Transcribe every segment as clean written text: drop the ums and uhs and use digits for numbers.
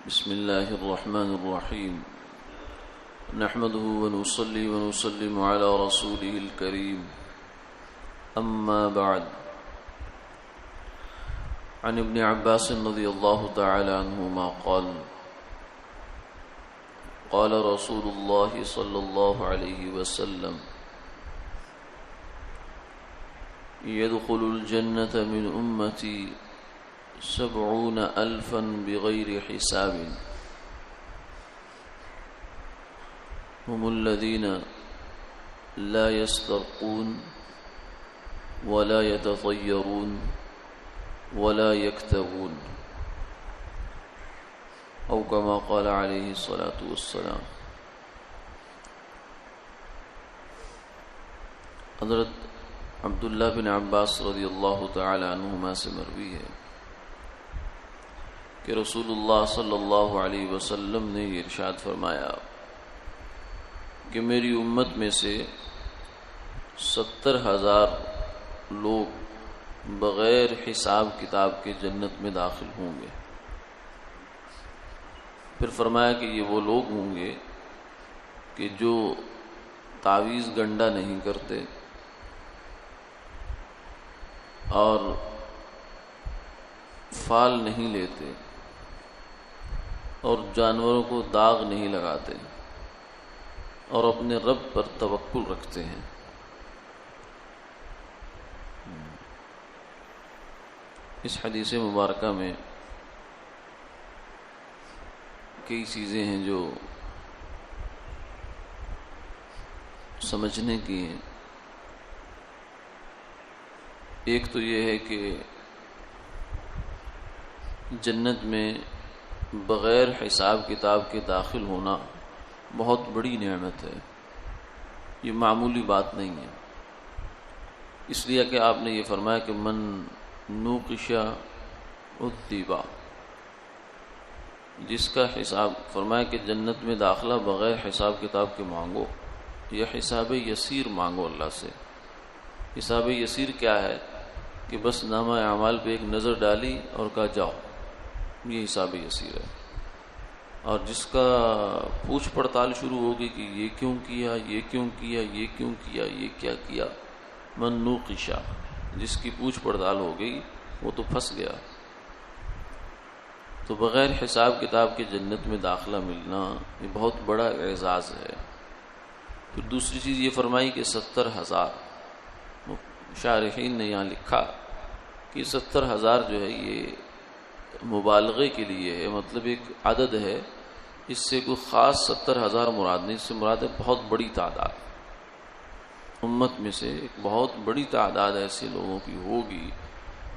بسم الله الرحمن الرحيم نحمده ونصلي ونسلم على رسوله الكريم أما بعد عن ابن عباس رضي الله تعالى عنهما قال رسول الله صلى الله عليه وسلم يدخل الجنة من أمتي 70,000 بغير حساب هم الذين لا يسترقون ولا يتطيرون ولا يكتوون أو كما قال عليه الصلاة والسلام۔ حضرت عبداللہ بن عباس رضی اللہ تعالی عنہما سے مروی ہے کہ رسول اللہ صلی اللہ علیہ وسلم نے یہ ارشاد فرمایا کہ میری امت میں سے 70,000 لوگ بغیر حساب کتاب کے جنت میں داخل ہوں گے۔ پھر فرمایا کہ یہ وہ لوگ ہوں گے کہ جو تعویذ گنڈا نہیں کرتے اور فال نہیں لیتے اور جانوروں کو داغ نہیں لگاتے اور اپنے رب پر توکل رکھتے ہیں۔ اس حدیث مبارکہ میں کئی چیزیں ہیں جو سمجھنے کی ہیں۔ ایک تو یہ ہے کہ جنت میں بغیر حساب کتاب کے داخل ہونا بہت بڑی نعمت ہے، یہ معمولی بات نہیں ہے۔ اس لیے کہ آپ نے یہ فرمایا کہ من نوقش عذب، جس کا حساب، فرمایا کہ جنت میں داخلہ بغیر حساب کتاب کے مانگو یا حساب یسیر مانگو اللہ سے۔ حساب یسیر کیا ہے کہ بس نامہ اعمال پہ ایک نظر ڈالی اور کہا جاؤ، یہ حساب یسیر ہے۔ اور جس کا پوچھ پڑتال شروع ہوگی کہ یہ کیوں کیا، یہ کیوں کیا، یہ کیوں کیا، یہ کیا کیا، من نوقشا، جس کی پوچھ پڑتال ہو گئی وہ تو پھنس گیا۔ تو بغیر حساب کتاب کے جنت میں داخلہ ملنا یہ بہت بڑا اعزاز ہے۔ پھر دوسری چیز یہ فرمائی کہ 70,000، شارحین نے یہاں لکھا کہ 70,000 جو ہے یہ مبالغے کے لیے ہے، مطلب ایک عدد ہے، اس سے کوئی خاص 70,000 مراد نہیں، اس سے مراد ہے بہت بڑی تعداد۔ امت میں سے ایک بہت بڑی تعداد ایسے لوگوں کی ہوگی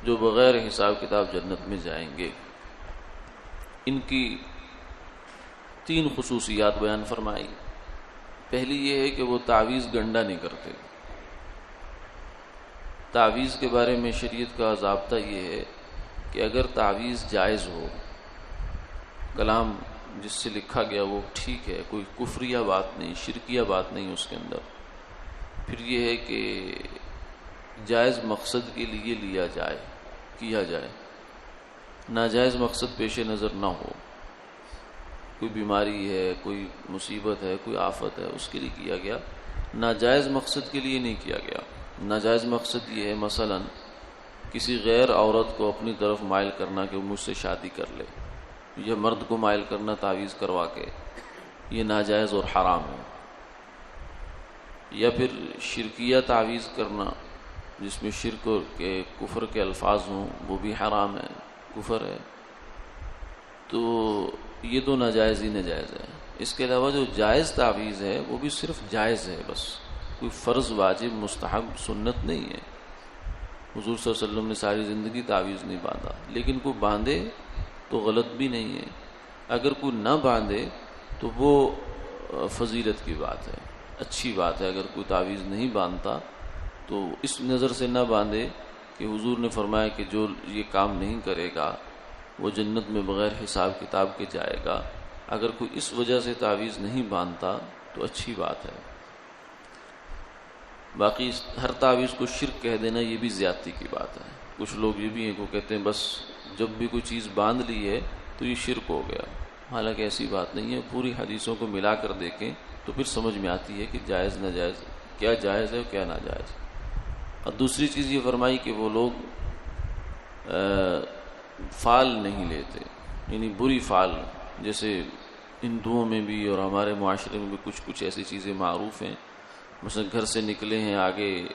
جو بغیر حساب کتاب جنت میں جائیں گے۔ ان کی 3 خصوصیات بیان فرمائی۔ پہلی یہ ہے کہ وہ تعویذ گنڈا نہیں کرتے۔ تعویذ کے بارے میں شریعت کا ضابطہ یہ ہے کہ اگر تعویذ جائز ہو، کلام جس سے لکھا گیا وہ ٹھیک ہے، کوئی کفریہ بات نہیں، شرکیہ بات نہیں اس کے اندر، پھر یہ ہے کہ جائز مقصد کے لیے لیا جائے، کیا جائے، ناجائز مقصد پیش نظر نہ ہو۔ کوئی بیماری ہے، کوئی مصیبت ہے، کوئی آفت ہے، اس کے لیے کیا گیا، ناجائز مقصد کے لیے نہیں کیا گیا۔ ناجائز مقصد یہ ہے مثلا کسی غیر عورت کو اپنی طرف مائل کرنا کہ وہ مجھ سے شادی کر لے، یا مرد کو مائل کرنا تعویذ کروا کے، یہ ناجائز اور حرام ہے۔ یا پھر شرکیہ تعویذ کرنا جس میں شرک کے کفر کے الفاظ ہوں، وہ بھی حرام ہے، کفر ہے۔ تو یہ تو ناجائز ہی ناجائز ہے۔ اس کے علاوہ جو جائز تعویذ ہے وہ بھی صرف جائز ہے، بس کوئی فرض، واجب، مستحب، سنت نہیں ہے۔ حضور صلی اللہ علیہ وسلم نے ساری زندگی تعویذ نہیں باندھا، لیکن کوئی باندھے تو غلط بھی نہیں ہے۔ اگر کوئی نہ باندھے تو وہ فضیلت کی بات ہے، اچھی بات ہے۔ اگر کوئی تعویذ نہیں باندھتا تو اس نظر سے نہ باندھے کہ حضور نے فرمایا کہ جو یہ کام نہیں کرے گا وہ جنت میں بغیر حساب کتاب کے جائے گا۔ اگر کوئی اس وجہ سے تعویذ نہیں باندھتا تو اچھی بات ہے۔ باقی ہر تعویذ کو شرک کہہ دینا یہ بھی زیادتی کی بات ہے۔ کچھ لوگ یہ بھی ہیں کہ وہ کہتے ہیں بس جب بھی کوئی چیز باندھ لی ہے تو یہ شرک ہو گیا، حالانکہ ایسی بات نہیں ہے، پوری حدیثوں کو ملا کر دیکھیں تو پھر سمجھ میں آتی ہے کہ جائز ناجائز، کیا جائز ہے اور کیا ناجائز۔ اور دوسری چیز یہ فرمائی کہ وہ لوگ فال نہیں لیتے، یعنی بری فال، جیسے ہندوؤں میں بھی اور ہمارے معاشرے میں بھی کچھ ایسی چیزیں معروف ہیں، مثلا گھر سے نکلے ہیں، آگے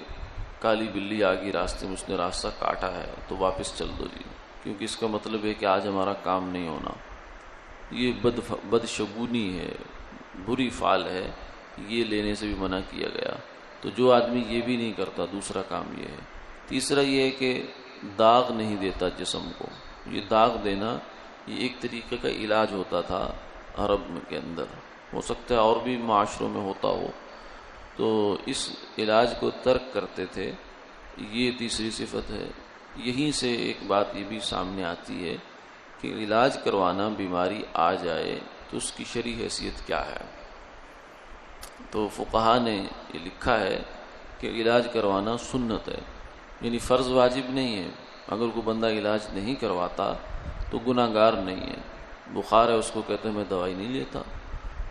کالی بلی آ گئی راستے میں، اس نے راستہ کاٹا ہے تو واپس چل دو جی، کیونکہ اس کا مطلب ہے کہ آج ہمارا کام نہیں ہونا۔ یہ بدشگونی ہے، بری فال ہے، یہ لینے سے بھی منع کیا گیا۔ تو جو آدمی یہ بھی نہیں کرتا، دوسرا کام یہ ہے۔ تیسرا یہ ہے کہ داغ نہیں دیتا جسم کو۔ یہ داغ دینا یہ ایک طریقے کا علاج ہوتا تھا عرب کے اندر، ہو سکتا ہے اور بھی معاشروں میں ہوتا ہو، تو اس علاج کو ترک کرتے تھے۔ یہ تیسری صفت ہے۔ یہیں سے ایک بات یہ بھی سامنے آتی ہے کہ علاج کروانا، بیماری آ جائے تو اس کی شرعی حیثیت کیا ہے۔ تو فقہا نے یہ لکھا ہے کہ علاج کروانا سنت ہے، یعنی فرض واجب نہیں ہے۔ اگر کوئی بندہ علاج نہیں کرواتا تو گناہ گار نہیں ہے۔ بخار ہے، اس کو کہتے ہیں میں دوائی نہیں لیتا،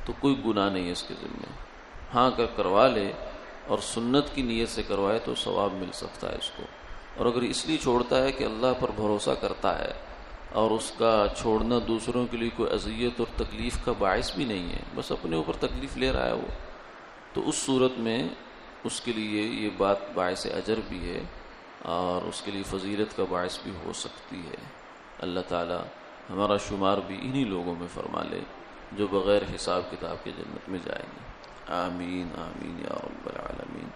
تو کوئی گناہ نہیں ہے اس کے ذمہ۔ ہاں اگر کروا لے اور سنت کی نیت سے کروائے تو ثواب مل سکتا ہے اس کو۔ اور اگر اس لیے چھوڑتا ہے کہ اللہ پر بھروسہ کرتا ہے اور اس کا چھوڑنا دوسروں کے لیے کوئی اذیت اور تکلیف کا باعث بھی نہیں ہے، بس اپنے اوپر تکلیف لے رہا ہے وہ، تو اس صورت میں اس کے لیے یہ بات باعث اجر بھی ہے اور اس کے لیے فضیلت کا باعث بھی ہو سکتی ہے۔ اللہ تعالی ہمارا شمار بھی انہی لوگوں میں فرما لے جو بغیر حساب کتاب کے جنت میں جائیں گے۔ آمین آمین یا رب العالمین۔